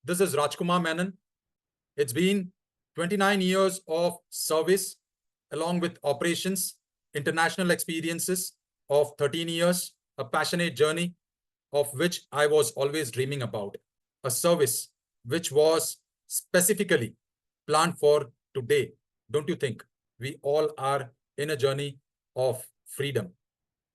This is Rajkumar Menon. It's been 29 years of service, along with operations, international experiences of 13 years, a passionate journey of which I was always dreaming about, a service which was specifically planned for today. Don't you think? We all are in a journey of freedom.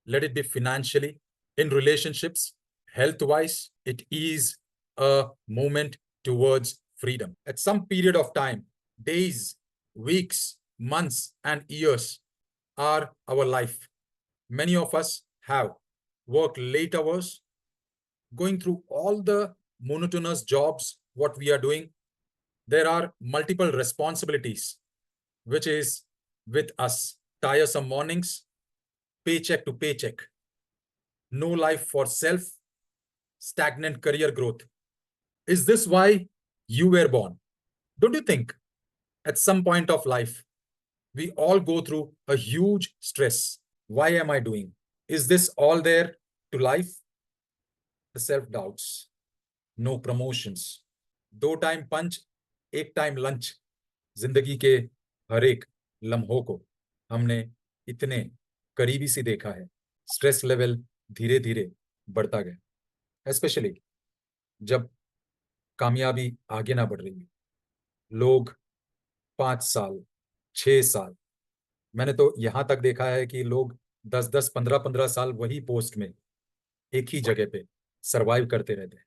Let it be financially, in relationships, health wise, it is a movement towards freedom. At some period of time, days, weeks, months, and years are our life. Many of us have worked late hours, going through all the monotonous jobs, what we are doing. There are multiple responsibilities, which is with us. Tiresome mornings, paycheck to paycheck, no life for self, stagnant career growth. Is this why you were born? Don't you think at some point of life, we all go through a huge stress? Why am I doing? Is this all there to life? The self-doubts, no promotions, 2 time punch, 1 time lunch. जिंदगी के हर एक लम्हों को हमने इतने करीबी से देखा है. स्ट्रेस लेवल धीरे धीरे बढ़ता गया, स्पेशली जब कामयाबी आगे ना बढ़ रही है. लोग 5 साल, 6 साल, मैंने तो यहां तक देखा है कि लोग 10-10, 15-15 साल वही पोस्ट में एक ही जगह पे सरवाइव करते रहते हैं,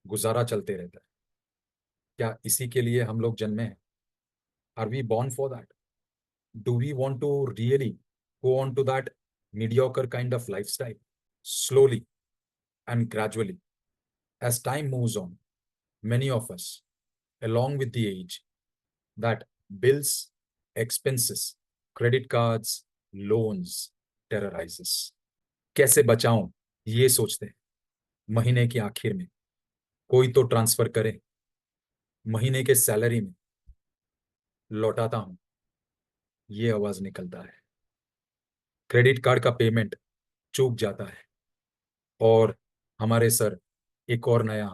गुजारा चलते रहता है. क्या इसी के लिए हम लोग जन्मे हैं? Are we born for that? Do we want to really go on to that mediocre kind of lifestyle? Slowly and gradually, as time moves on, many of us, along with the age, that bills, expenses, credit cards, loans terrorizes. कैसे बचाऊं ये सोचते हैं. महीने की आखिर में कोई तो ट्रांसफर करे, महीने के सैलरी में लौटाता हूं, ये आवाज निकलता है. क्रेडिट कार्ड का पेमेंट चूक जाता है और हमारे सर एक और नया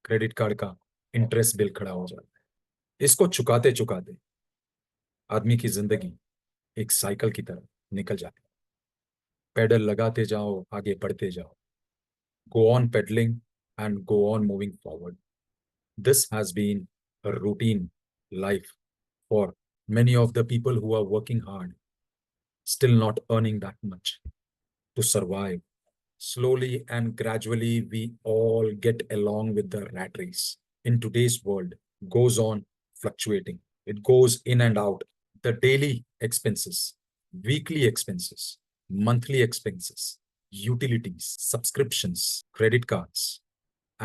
क्रेडिट कार्ड का इंटरेस्ट बिल खड़ा हो जाता है. इसको चुकाते चुकाते आदमी की जिंदगी एक साइकिल की तरह निकल जाती है. पेडल लगाते जाओ, आगे बढ़ते जाओ. Go on pedalling and go on moving forward. This has been a routine life for many of the people who are working hard, still not earning that much to survive. Slowly and gradually, we all get along with the rat race. In today's world, goes on fluctuating. It goes in and out. The daily expenses, weekly expenses, monthly expenses, utilities, subscriptions, credit cards,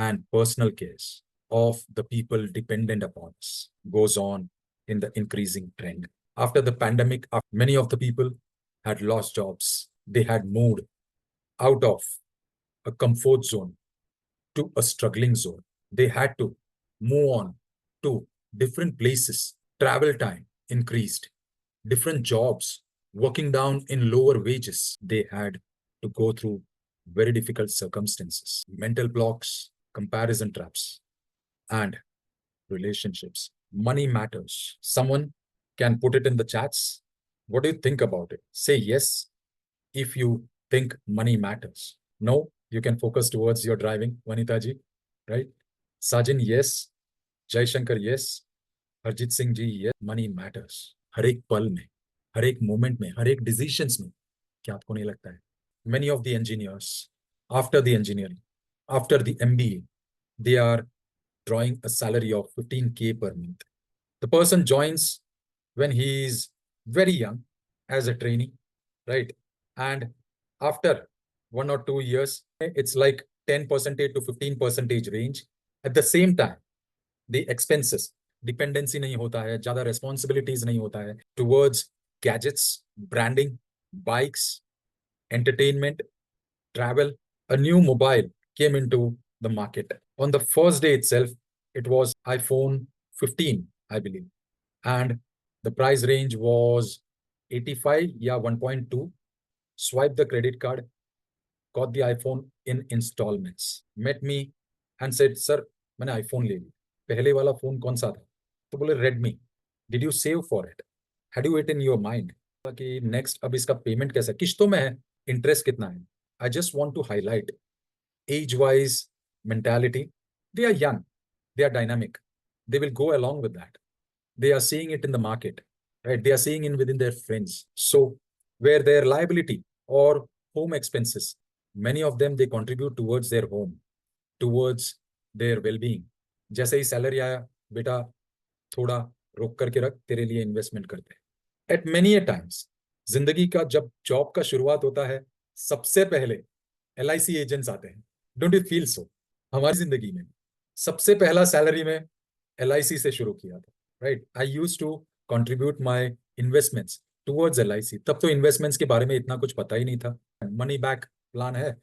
and personal cares of the people dependent upon us goes on in the increasing trend. After the pandemic, many of the people had lost jobs. They had moved out of a comfort zone to a struggling zone. They had to move on to different places. Travel time increased. Different jobs, working down in lower wages. They had to go through very difficult circumstances, mental blocks, comparison traps, and relationships. Money matters. Someone can put it in the chats. What do you think about it? Say yes if you think money matters. No, you can focus towards your driving, Vanita ji, right? Sajin, yes. Jai Shankar, yes. Harjit Singh ji, yes. Money matters. हर एक पल में, हर एक moment में, हर एक decisions में. क्या आपको नहीं लगता है? Many of the engineers, after the engineering, after the MBA, they are drawing a salary of 15K per month. The person joins when he is very young as a trainee, right? And after 1 or 2 years, it's like 10% to 15% range. At the same time, the expenses, dependency नहीं होता है, ज़्यादा responsibilities नहीं होता है towards gadgets, branding, bikes, entertainment, travel. A new mobile came into the market. On the first day itself, it was iPhone 15, I believe. And the price range was 85, yeah, 1.2. Swipe the credit card, got the iPhone in installments. Met me and said, sir, मैंने iPhone ले लिया। पहले वाला phone कौन सा था? तो बोले Redmi. Did you save for it? Had you it in your mind कि नेक्स्ट अब इसका पेमेंट कैसा है, किस्तों में है, इंटरेस्ट कितना है? I just want to highlight age wise mentality. They are young, they are dynamic, they will go along with that. They are seeing it in the market, right? They are seeing it within their friends. So where their liability or home expenses, many of them they contribute towards their home, towards their well-being. जैसे ही salary आया, बेटा थोड़ा रोक करके रख, तेरे लिए investment करते हैं। एट मेनी ए टाइम्स जिंदगी का जब जॉब का शुरुआत होता है, सबसे पहले LIC एजेंट्स आते हैं। Don't you feel so? हमारी जिंदगी में सबसे पहला सैलरी में LIC से शुरू किया था, right? I use to contribute my investments towards LIC। तब तो इन्वेस्टमेंट्स के बारे में इतना कुछ पता ही नहीं था। मनी बैक प्लान है,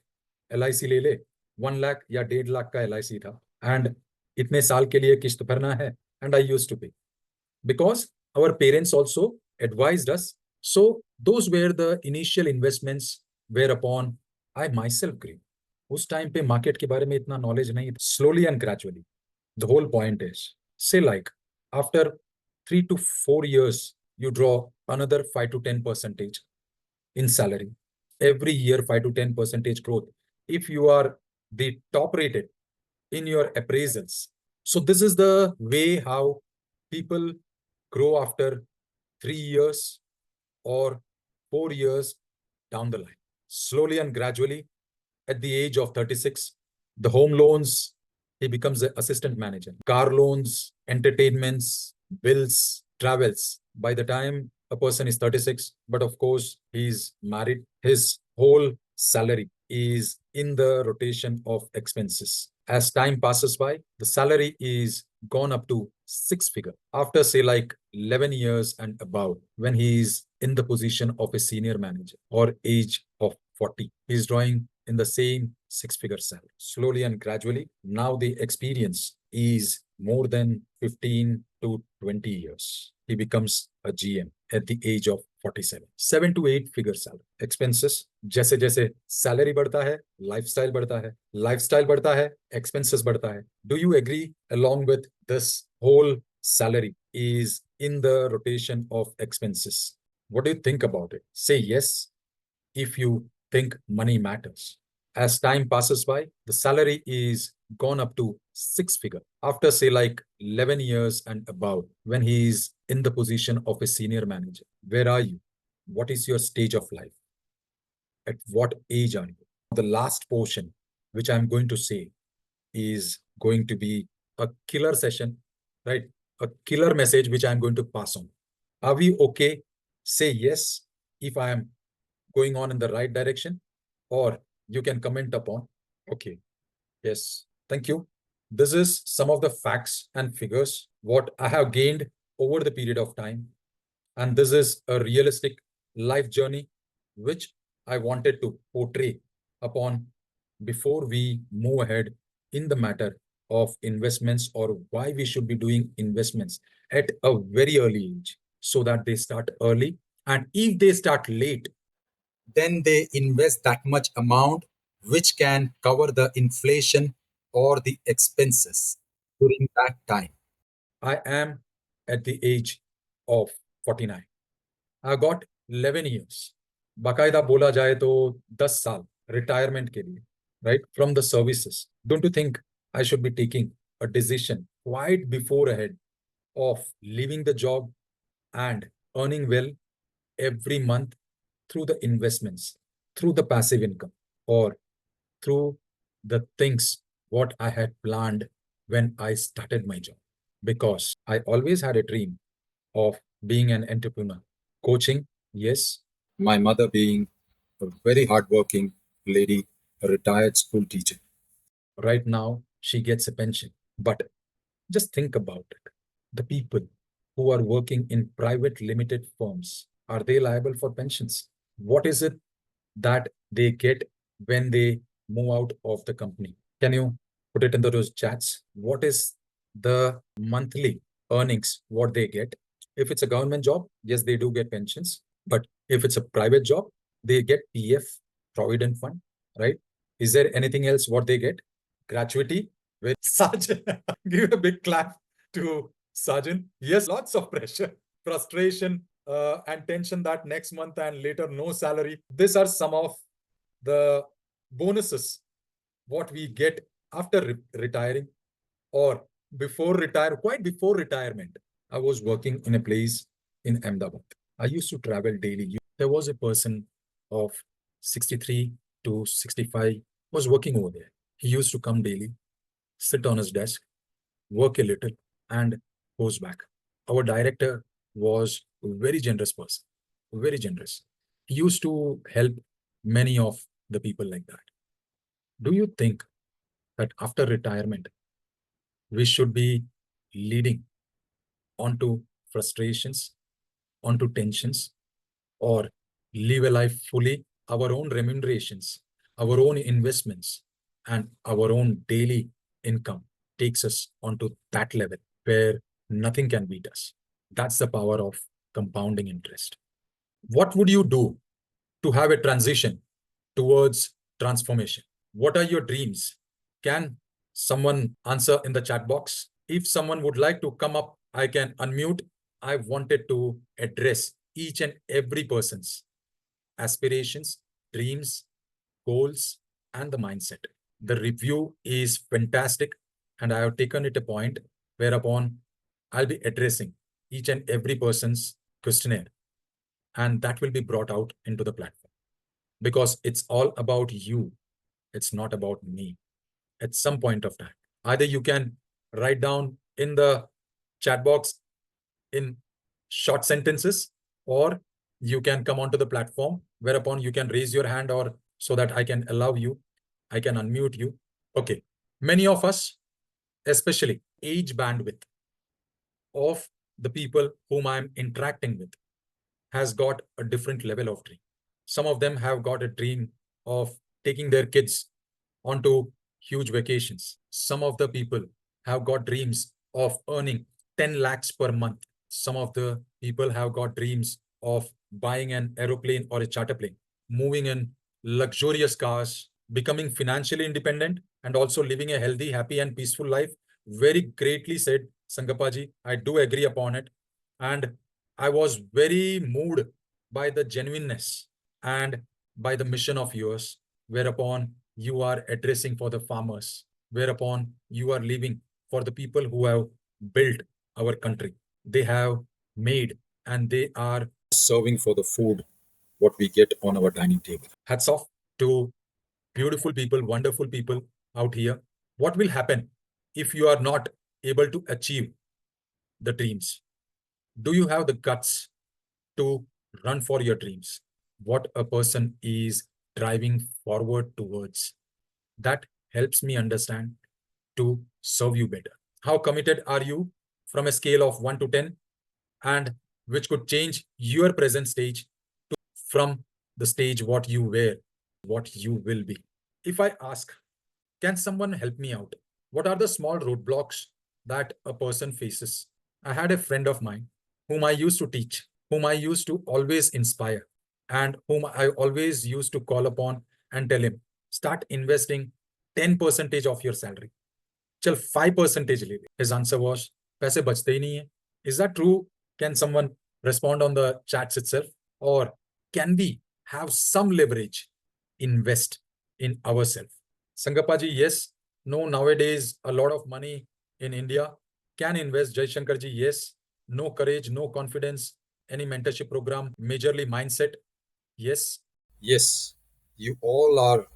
LIC ले ले। 1 लाख या 1.5 लाख का LIC था, एंड इतने साल के लिए किस्त भरना है, एंड आई यूज टू पे because our parents also advised us. So those were the initial investments whereupon I myself grew. उस टाइम पे मार्केट के बारे में इतना नॉलेज नहीं था। Slowly and gradually, the whole point is, say like after 3 to 4 years you draw another 5 to 10% in salary every year, 5 to 10% growth if you are the top rated in your appraisals. So this is the way how people grow after 3 years or 4 years down the line. Slowly and gradually, at the age of 36, the home loans, he becomes an assistant manager. Car loans, entertainments, bills, travels. By the time a person is 36, but of course, he's married, his whole salary is in the rotation of expenses. As time passes by, the salary is gone up to 6 figure after say like 11 years and above, when he is in the position of a senior manager or age of 40, he's drawing in the same 6 figure salary. Slowly and gradually, now the experience is more than 15 to 20 years. He becomes a GM at the age of 47. 7 to 8 figure salary. Expenses, जैसे जैसे salary बढ़ता है, lifestyle बढ़ता है, lifestyle बढ़ता है, expenses बढ़ता है. Do you agree along with this whole salary is in the rotation of expenses? What do you think about it? Say yes if you think money matters. As time passes by, the salary is gone up to 6 figure after say like 11 years and above, when he is in the position of a senior manager. Where are you? What is your stage of life? At what age are you? The last portion, which I'm going to say, is going to be a killer session, right? A killer message which I'm going to pass on. Are we okay? Say yes if I am going on in the right direction, or you can comment upon, okay, yes, thank you. This is some of the facts and figures what I have gained over the period of time. And this is a realistic life journey which I wanted to portray upon before we move ahead in the matter of investments, or why we should be doing investments at a very early age, so that they start early. And if they start late, then they invest that much amount which can cover the inflation or the expenses during that time. I am at the age of 49. I got 11 years. बाकायदा बोला जाए तो 10 साल retirement के लिए, right, from the services. Don't you think I should be taking a decision quite before ahead of leaving the job and earning well every month through the investments, through the passive income, or through the things what I had planned when I started my job? Because I always had a dream of being an entrepreneur. Coaching, yes. My mother being a very hardworking lady, a retired school teacher. Right now, she gets a pension. But just think about it. The people who are working in private limited firms, are they liable for pensions? What is it that they get when they move out of the company? Can you put it into those chats? What is the monthly earnings, what they get? If it's a government job, yes, they do get pensions. But if it's a private job, they get PF, Provident Fund, right? Is there anything else what they get? Gratuity, With Sergeant, give a big clap to Sergeant. Yes, lots of pressure, frustration, and tension that next month and later no salary. These are some of the bonuses what we get after retiring or quite before retirement. I was working in a place in Ahmedabad. I used to travel daily. There was a person of 63 to 65 was working over there. He used to come daily, sit on his desk, work a little, and goes back. Our director was a very generous person, very generous. He used to help many of the people like that. Do you think that after retirement, we should be leading onto frustrations, onto tensions, or live a life fully, our own remunerations, our own investments, and our own daily income takes us onto that level where nothing can beat us? That's the power of compounding interest. What would you do to have a transition towards transformation? What are your dreams? Can someone answer in the chat box? If someone would like to come up, I can unmute. I wanted to address each and every person's aspirations, dreams, goals, and the mindset. The review is fantastic, and I have taken it a point whereupon I'll be addressing each and every person's questionnaire, and that will be brought out into the platform because it's all about you. It's not about me at some point of time. Either you can write down in the chat box in short sentences, or you can come onto the platform whereupon you can raise your hand or so that I can allow you, I can unmute you. Okay. Many of us, especially age bandwidth of the people whom I'm interacting with, has got a different level of dream. Some of them have got a dream of taking their kids onto huge vacations. Some of the people have got dreams of earning 10 lakhs per month. Some of the people have got dreams of buying an aeroplane or a charter plane, moving in luxurious cars, becoming financially independent, and also living a healthy, happy, and peaceful life. Very greatly said, Sangapaji. I do agree upon it. And I was very moved by the genuineness and by the mission of yours, whereupon you are addressing for the farmers, whereupon you are living for the people who have built our country. They have made and they are serving for the food what we get on our dining table. Hats off to beautiful people, wonderful people out here. What will happen if you are not able to achieve the dreams? Do you have the guts to run for your dreams? What a person is driving forward towards. That helps me understand to serve you better. How committed are you from a scale of 1 to 10, and which could change your present stage to from the stage what you were, what you will be? If I ask, can someone help me out? What are the small roadblocks that a person faces? I had a friend of mine whom I used to teach, whom I used to always inspire, and whom I always used to call upon and tell him, start investing 10% of your salary. चल 5% ले ले. His answer was, पैसे बचते ही नहीं है. Is that true? Can someone respond on the chats itself? Or can we have some leverage, invest in ourselves? Sangapaji, yes. No, nowadays, a lot of money in India can invest. Jai Shankarji, yes. No courage, no confidence, any mentorship program, majorly mindset. Yes. Yes, you all are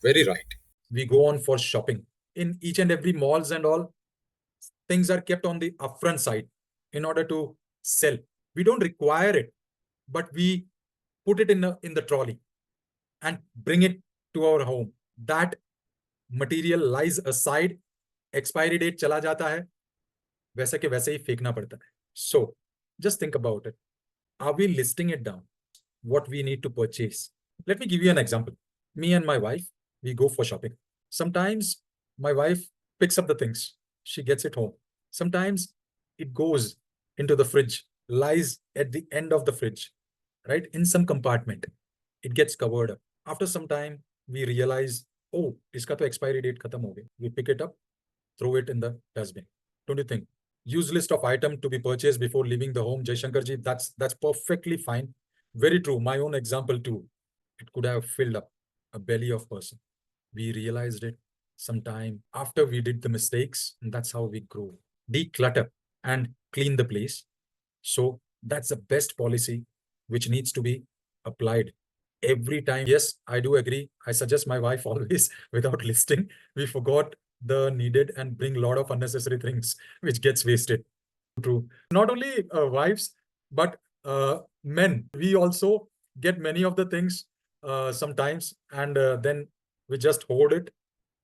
very right. We go on for shopping. In each and every malls and all, things are kept on the upfront side in order to sell. We don't require it, but we put it in the trolley and bring it to our home. That material lies aside, expiry date chala jata hai, वैसे के वैसे ही फेंकना पड़ता है. So just think about it. Are we listing it down? What we need to purchase? Let me give you an example. Me and my wife, we go for shopping. Sometimes my wife picks up the things. She gets it home. Sometimes it goes into the fridge, lies at the end of the fridge, right? In some compartment. It gets covered up. After some time, we realize, oh, iska to expiry date khatam ho gayi. We pick it up throw it in the dustbin. Don't you think? Use list of item to be purchased before leaving the home. Jaishankarji, that's perfectly fine. Very true. My own example too. It could have filled up a belly of person. We realized it sometime after we did the mistakes, and that's how we grow. Declutter and clean the place. So that's the best policy which needs to be applied every time. Yes, I do agree. I suggest my wife always without listing. We forgot the needed and bring a lot of unnecessary things which gets wasted. True. Not only wives, but men. We also get many of the things sometimes, and then we just hoard it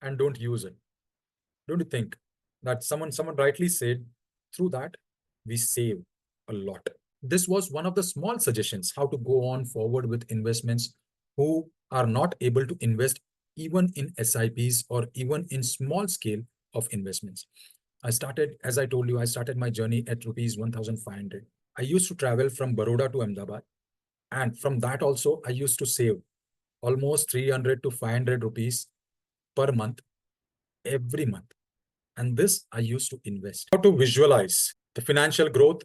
and don't use it. Don't you think that someone rightly said, through that we save a lot. This was one of the small suggestions how to go on forward with investments who are not able to invest even in SIPs or even in small scale of investments. I started, as I told you, I started my journey at rupees 1,500. I used to travel from Baroda to Ahmedabad. And from that also, I used to save almost 300 to 500 rupees per month, every month. And this I used to invest. How to visualize the financial growth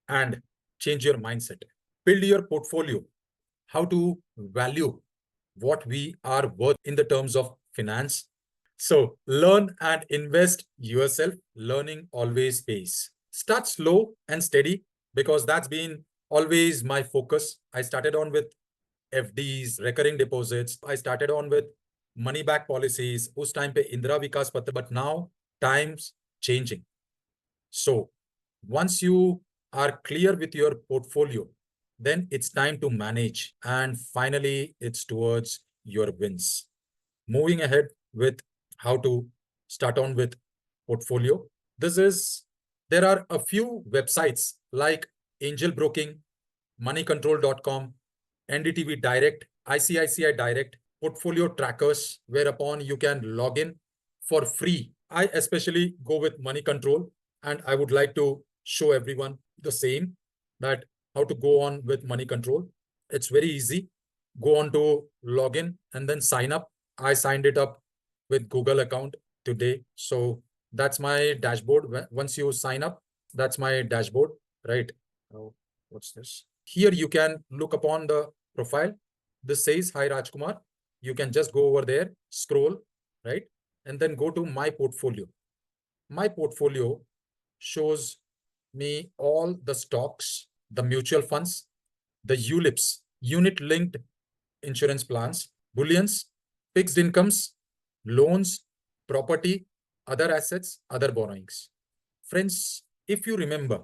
and change your mindset. Build your portfolio. How to value what we are worth in the terms of finance. So learn and invest yourself. Learning always pays. Start slow and steady because that's been always my focus. I started on with FDs, recurring deposits. I started on with money back policies. Us time pe Indira Vikas Patra, but now times changing. So once you are clear with your portfolio, then it's time to manage. And finally, it's towards your wins. Moving ahead with how to start on with portfolio. There are a few websites like Angel Broking, moneycontrol.com, NDTV Direct, ICICI Direct, portfolio trackers, whereupon you can log in for free. I especially go with Money Control, and I would like to show everyone the same, that how to go on with Money Control. It's very easy. Go on to login and then sign up. I signed it up with Google account today. So that's my dashboard. Once you sign up, that's my dashboard, right? Oh, what's this? Here you can look upon the profile. This says, hi Rajkumar. You can just go over there, scroll, right? And then go to my portfolio. My portfolio shows me all the stocks, the mutual funds, the ULIPs, unit linked insurance plans, bullions, fixed incomes, loans, property, other assets, other borrowings. Friends, if you remember,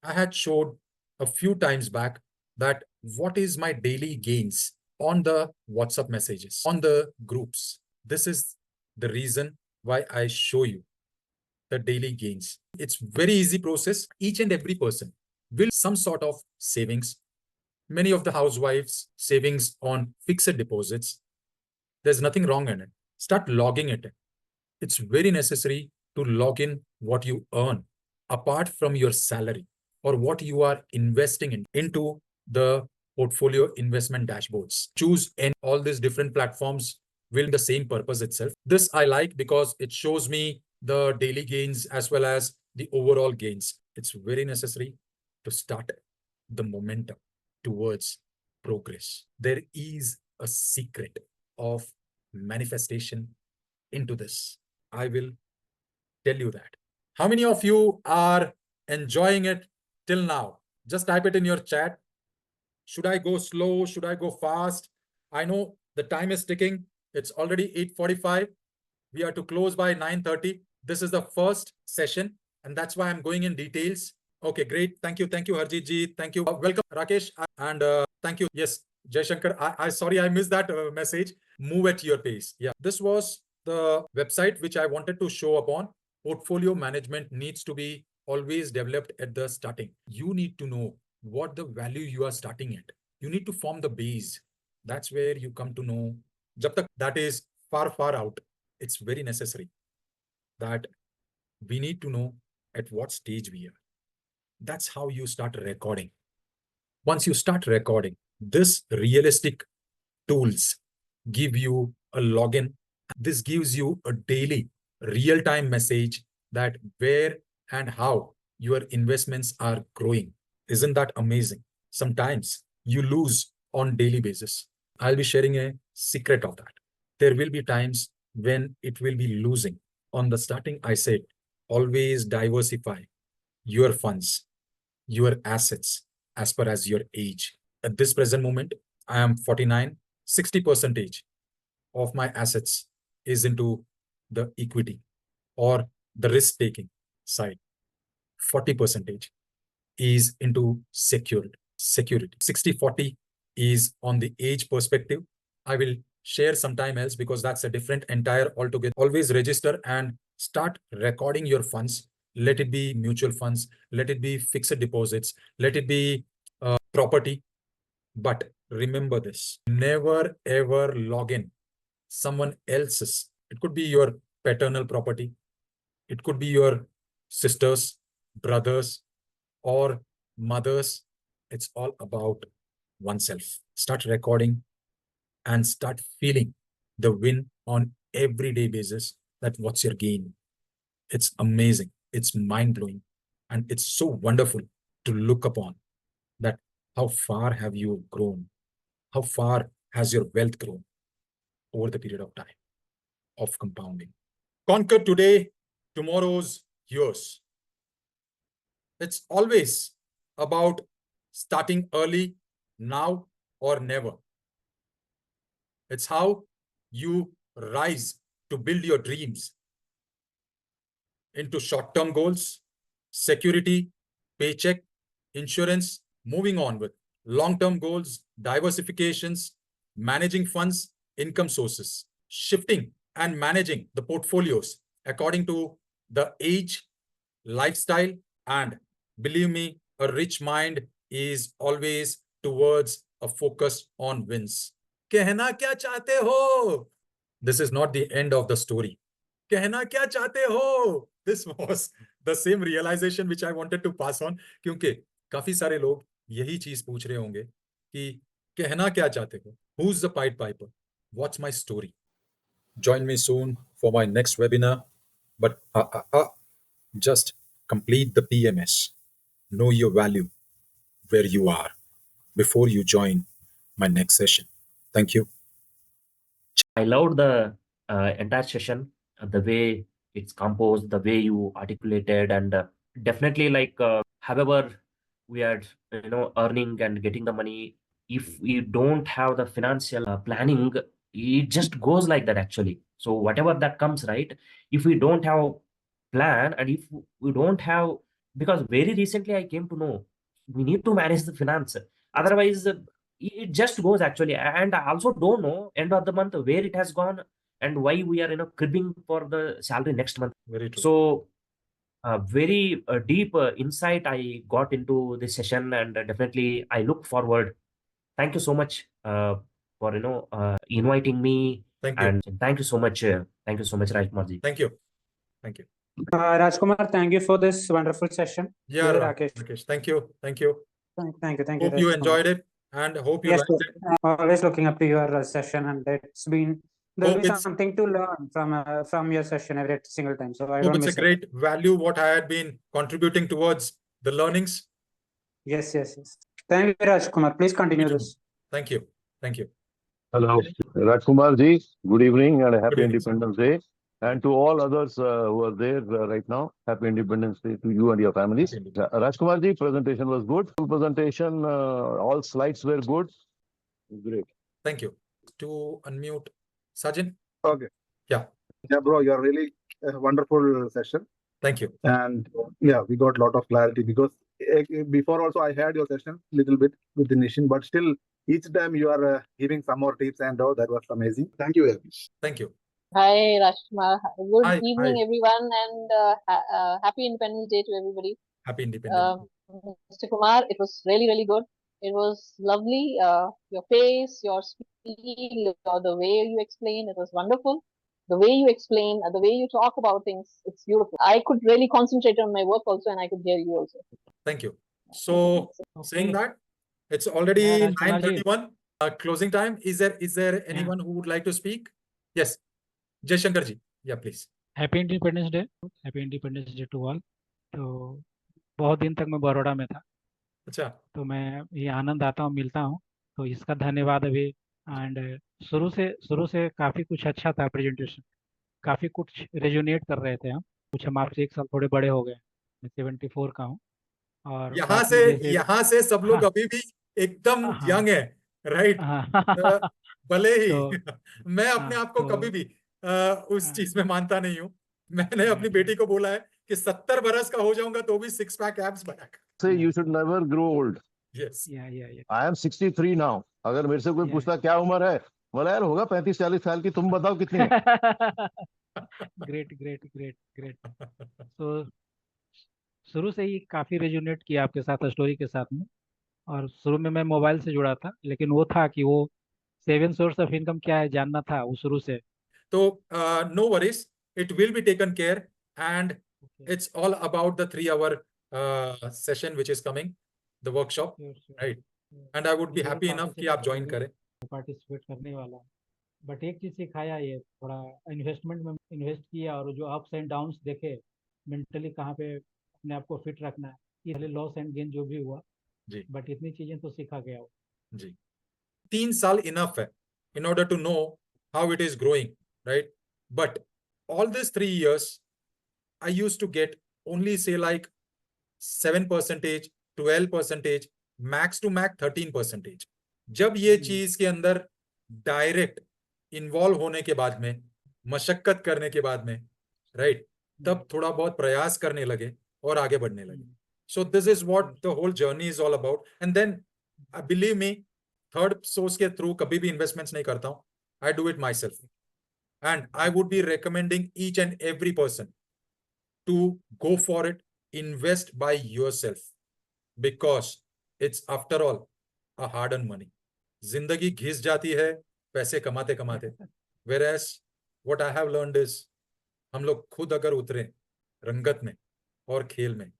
I had showed a few times back that what is my daily gains on the WhatsApp messages, on the groups. This is the reason why I show you the daily gains. It's very easy process. Each and every person will some sort of savings. Many of the housewives savings on fixed deposits. There's nothing wrong in it. Start logging it. It's very necessary to log in what you earn apart from your salary or what you are investing into the portfolio investment dashboards. Choose in all these different platforms will the same purpose itself. This I like because it shows me the daily gains as well as the overall gains. It's very necessary to start the momentum towards progress. There is a secret of manifestation into this. I will tell you that. How many of you are enjoying it till now? Just type it in your chat. Should I go slow? Should I go fast? I know the time is ticking. It's already 8:45. We are to close by 9:30. This is the first session, and that's why I'm going in details. Okay, great. Thank you. Thank you, Harjeet ji. Thank you. Welcome, Rakesh. And thank you. Yes, Jai Shankar. Sorry, I missed that message. Move at your pace. Yeah, this was the website which I wanted to show upon. Portfolio management needs to be always developed at the starting. You need to know what the value you are starting at. You need to form the base. That's where you come to know. Jab tak that is far, far out. It's very necessary that we need to know at what stage we are. That's how you start recording. Once you start recording, this realistic tools give you a login. This gives you a daily real-time message that where and how your investments are growing. Isn't that amazing? Sometimes you lose on daily basis. I'll be sharing a secret of that. There will be times when it will be losing. On the starting, I said, always diversify your funds, your assets as per as your age. At this present moment, I am 49, 60% of my assets is into the equity or the risk taking side. 40% is into security. 60-40 is on the age perspective. I will share sometime else because that's a different entire altogether. Always register and start recording your funds. Let it be mutual funds, let it be fixed deposits, let it be property. But remember this, never ever log in someone else's. It could be your paternal property, it could be your sisters, brothers, or mothers. It's all about oneself. Start recording and start feeling the win on everyday basis. That what's your gain. It's amazing, it's mind-blowing, and it's so wonderful to look upon that how far have you grown, how far has your wealth grown over the period of time of compounding. Conquer today, tomorrow's yours. It's always about starting early, now or never. It's how you rise to build your dreams into short-term goals, security, paycheck, insurance, moving on with long-term goals, diversifications, managing funds, income sources, shifting and managing the portfolios according to the age, lifestyle, and believe me, a rich mind is always towards a focus on wins. कहना क्या चाहते हो? This is not the end of the story. कहना क्या चाहते हो? This was the same realization which I wanted to pass on, क्योंकि काफी सारे लोग यही चीज पूछ रहे होंगे कि कहना क्या चाहते हो? Who's the Pied Piper? What's my story? Join me soon for my next webinar. But just complete the PMS. Know your value where you are before you join my next session. Thank you. I loved the entire session, the way it's composed, the way you articulated, and definitely however we are, earning and getting the money. If we don't have the financial planning, it just goes like that actually. So whatever that comes, right? If we don't have plan and if we don't have, because very recently I came to know we need to manage the finance. Otherwise, it just goes actually, and I also don't know end of the month where it has gone and why we are cribbing for the salary next month. Very true. So very deep insight I got into this session, and definitely I look forward. Thank you so much for inviting me. Thank you. And thank you so much, Rajkumarji. Thank you. Thank you. Rajkumar, thank you for this wonderful session. Yeah, Rakesh. Rakesh. Thank you. Thank you. Thank you. Hope you enjoyed it and hope you yes, liked it. always looking up to your session, and there'll Hope be it's- something to learn from your session every single time. So I Hope don't it's a miss it. great value what I had been contributing towards the learnings. Yes. Thank you, Rajkumar. Please continue this. Thank you. Thank you. Hello, Rajkumar ji. Good evening and happy evening, Independence Day. And to all others who are there right now, happy Independence Day to you and your families. Rajkumar ji, presentation was good. Full presentation, all slides were good. Great. Thank you. To unmute Sajin. Okay. Yeah. Yeah, bro, you're really a wonderful session. Thank you. And yeah, we got a lot of clarity because before also I had your session little bit with the Nishin, but still each time you are giving some more tips and all, that was amazing. Thank you very much. Thank you. Hi, Rajkumar. Good Hi, evening, hi. everyone, and happy Independence Day to everybody. Happy Independence Mr. Kumar, it was really, really good. It was lovely. Your face, your speed, the way you explain, it was wonderful. The way you explain, the way you talk about things, it's beautiful. I could really concentrate on my work also, and I could hear you also. Thank you. So, saying that, it's already Yeah, Rajkumar ji. 9:31. Closing time. Is there anyone who would like to speak? Yes. Jai Shankar ji. Yeah, please. Happy independence day to all. तो बहुत दिन तक मैं बड़ौदा में था, अच्छा, तो मैं ये आनंद आता हूँ, मिलता हूँ, तो इसका धन्यवाद अभी। एंड शुरू से काफ़ी कुछ अच्छा था प्रेजेंटेशन, काफ़ी कुछ रेजोनेट कर रहे थे हम। कुछ हम आपसे 1 साल थोड़े बड़े हो गए, मैं 74 का हूँ। और बाकी जैसे यहाँ से सब लोग हाँ अभी भी एकदम हाँ यंग है, राइट? हाँ भले ही तो मैं अपने हाँ आप को तो कभी भी उस चीज में मानता नहीं हूँ। मैंने अपनी राइट बेटी को बोला है कि 70 बरस का हो जाऊंगा तो भी 6 पैक एब्स बनाकर। Say you should never grow old. Yes, या I am 63 now. अगर मेरे से कोई Yeah. पूछता क्या उम्र है, बोला यार होगा 35-40 साल की, तुम बताओ कितनी है? Great great great great. तो शुरू से ही काफ़ी रेजोनेट किया आपके साथ, स्टोरी के साथ में। और शुरू में मैं मोबाइल से जुड़ा था, लेकिन वो था कि वो 7 सोर्स ऑफ इनकम क्या है जानना था वो शुरू से। तो no worries, it will be taken care and Okay. it's all about the 3 hour session which is coming, the workshop, Sure, sure. right? And I would be जरूर happy enough कि आप ज्वाइन करें। पार्टिसिपेट करने वाला हूँ। But एक चीज़ सिखाया, ये थोड़ा इन्वेस्टमेंट में इन्वेस्ट किया और जो अप्स एंड डाउन्स देखे, मेंटली कहाँ पे अपने आप को फिट रखना है, ये लॉस एंड गेन जो भी हुआ जी बट इतनी चीज़ें तो सीखा गया हो। जी, 3 साल इनफ है in order to know how it is growing, right? But all these 3 years, I used to get only say like 7%, 12%, max to max 13%. जब ये चीज के अंदर डायरेक्ट इन्वॉल्व होने के बाद में, मशक्कत करने के बाद में, राइट, तब थोड़ा बहुत प्रयास करने लगे और आगे बढ़ने लगे। So this is what the whole journey is all about. And then believe me, third source के थ्रू कभी भी इन्वेस्टमेंट्स नहीं करता हूं। I do it myself. And I would be recommending each and every person to go for it, invest by yourself, because it's after all a hard earned money. जिंदगी घिस जाती है पैसे कमाते कमाते। Whereas what I have learned is, हम लोग खुद अगर उतरे रंगत में और खेल में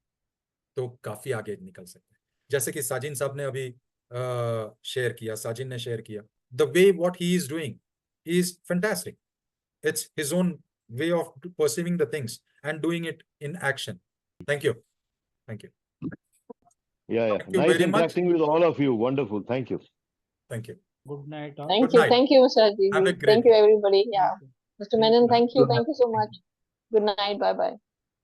तो काफी आगे निकल सकते हैं। जैसे कि साजिन साहब ने अभी शेयर किया, साजिन ने शेयर किया, the way what he is doing is fantastic. It's his own way of perceiving the things and doing it in action. Thank you. Thank you. Yeah. Thank you Nice very much. interacting with all of you. Wonderful. Thank you. Thank you. Good night. Thank you, Mr. Have a Ajit. great Thank you, everybody. Yeah, Mr. Menon, thank you Good night. so much. Good night. Bye bye.